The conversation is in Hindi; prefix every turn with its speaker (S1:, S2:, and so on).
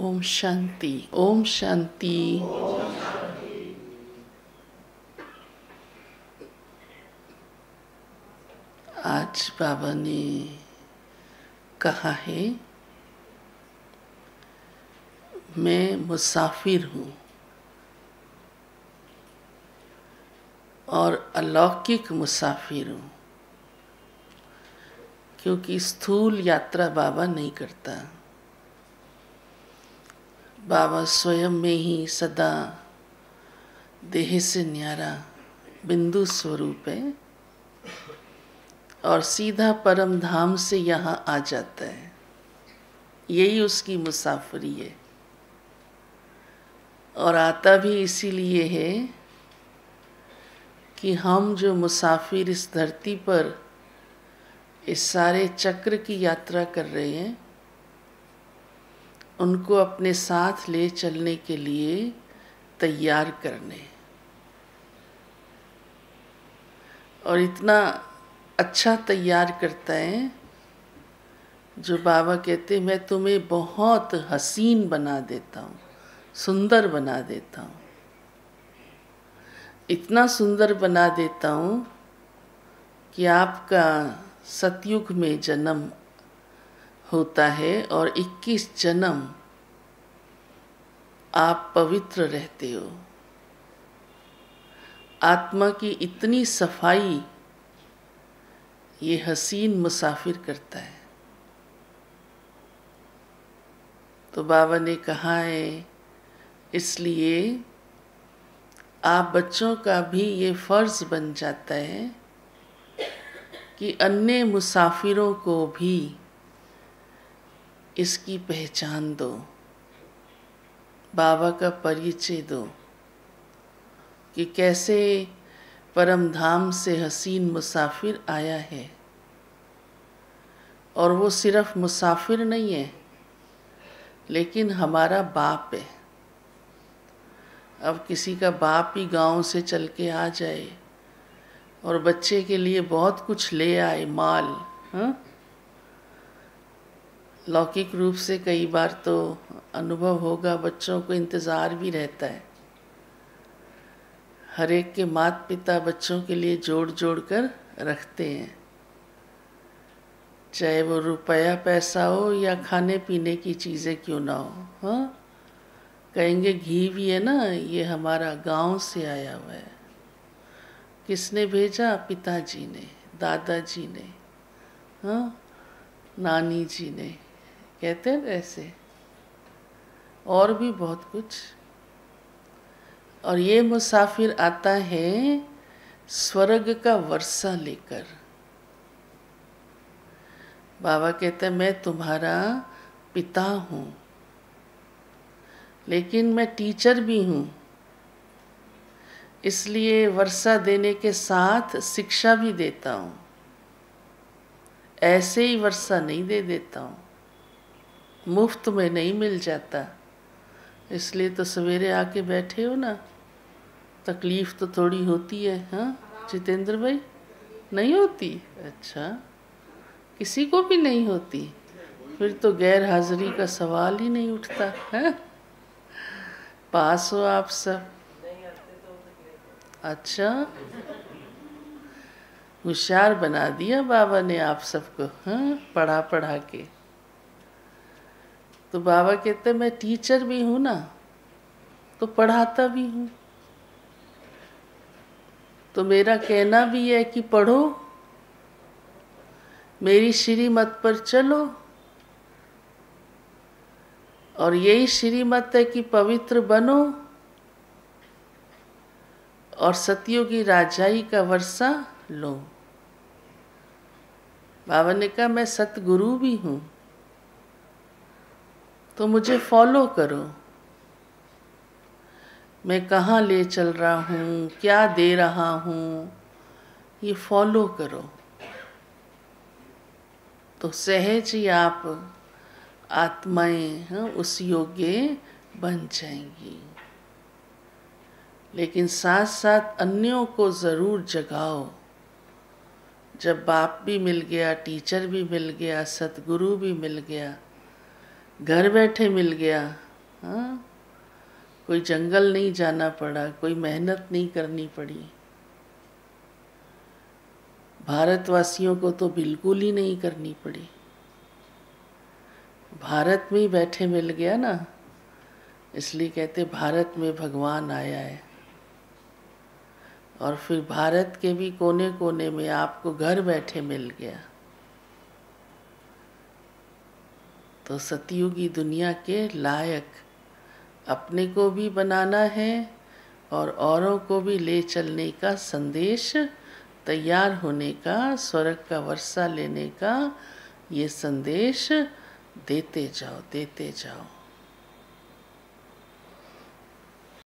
S1: ओम शांति, ओम शांति। आज बाबा ने कहा है, मैं मुसाफिर हूँ और अलौकिक मुसाफिर हूँ, क्योंकि स्थूल यात्रा बाबा नहीं करता। बाबा स्वयं में ही सदा देह से न्यारा बिंदु स्वरूप है और सीधा परम धाम से यहाँ आ जाता है। यही उसकी मुसाफरी है और आता भी इसीलिए है कि हम जो मुसाफिर इस धरती पर इस सारे चक्र की यात्रा कर रहे हैं, उनको अपने साथ ले चलने के लिए तैयार करने। और इतना अच्छा तैयार करता है जो बाबा कहते हैं, मैं तुम्हें बहुत हसीन बना देता हूँ, सुंदर बना देता हूँ। इतना सुंदर बना देता हूँ कि आपका सतयुग में जन्म होता है और 21 जन्म आप पवित्र रहते हो। आत्मा की इतनी सफाई ये हसीन मुसाफिर करता है। तो बाबा ने कहा है, इसलिए आप बच्चों का भी ये फर्ज बन जाता है कि अन्य मुसाफिरों को भी इसकी पहचान दो, बाबा का परिचय दो कि कैसे परम धाम से हसीन मुसाफिर आया है। और वो सिर्फ मुसाफिर नहीं है, लेकिन हमारा बाप है। अब किसी का बाप ही गांव से चल के आ जाए और बच्चे के लिए बहुत कुछ ले आए, माल, हाँ? लौकिक रूप से कई बार तो अनुभव होगा, बच्चों को इंतज़ार भी रहता है। हर एक के माता पिता बच्चों के लिए जोड़ जोड़ कर रखते हैं, चाहे वो रुपया पैसा हो या खाने पीने की चीज़ें क्यों ना हो। हाँ, कहेंगे घी भी है ना, ये हमारा गांव से आया हुआ है। किसने भेजा? पिताजी ने, दादाजी ने, हाँ, नानी जी ने, कहते हैं ऐसे, और भी बहुत कुछ। और ये मुसाफिर आता है स्वर्ग का वर्षा लेकर। बाबा कहते हैं, मैं तुम्हारा पिता हूँ, लेकिन मैं टीचर भी हूँ, इसलिए वर्षा देने के साथ शिक्षा भी देता हूँ। ऐसे ही वर्षा नहीं दे देता हूँ, मुफ्त में नहीं मिल जाता। इसलिए तो सवेरे आके बैठे हो ना, तकलीफ़ तो थोड़ी होती है। हाँ जितेंद्र भाई, नहीं होती? अच्छा, किसी को भी नहीं होती? फिर तो गैर हाजिरी का सवाल ही नहीं उठता है। पास हो आप सब? अच्छा, होशियार बना दिया बाबा ने आप सबको, हाँ, पढ़ा पढ़ा के। तो बाबा कहते मैं टीचर भी हूँ ना, तो पढ़ाता भी हूँ। तो मेरा कहना भी है कि पढ़ो, मेरी श्रीमत पर चलो। और यही श्रीमत है कि पवित्र बनो और सतयुगी राजाई का वर्षा लो। बाबा ने कहा मैं सतगुरु भी हूँ, तो मुझे फॉलो करो। मैं कहाँ ले चल रहा हूँ, क्या दे रहा हूँ, ये फॉलो करो। तो सहज ही आप आत्माएं, हाँ, उस योग्य बन जाएंगी। लेकिन साथ साथ अन्यों को ज़रूर जगाओ। जब बाप भी मिल गया, टीचर भी मिल गया, सतगुरु भी मिल गया, घर बैठे मिल गया, हाँ, कोई जंगल नहीं जाना पड़ा, कोई मेहनत नहीं करनी पड़ी। भारतवासियों को तो बिल्कुल ही नहीं करनी पड़ी। भारत में ही बैठे मिल गया ना, इसलिए कहते भारत में भगवान आया है। और फिर भारत के भी कोने कोने में आपको घर बैठे मिल गया। तो सतयुगी दुनिया के लायक अपने को भी बनाना है और औरों को भी ले चलने का संदेश, तैयार होने का, स्वर्ग का वर्षा लेने का ये संदेश देते जाओ, देते जाओ।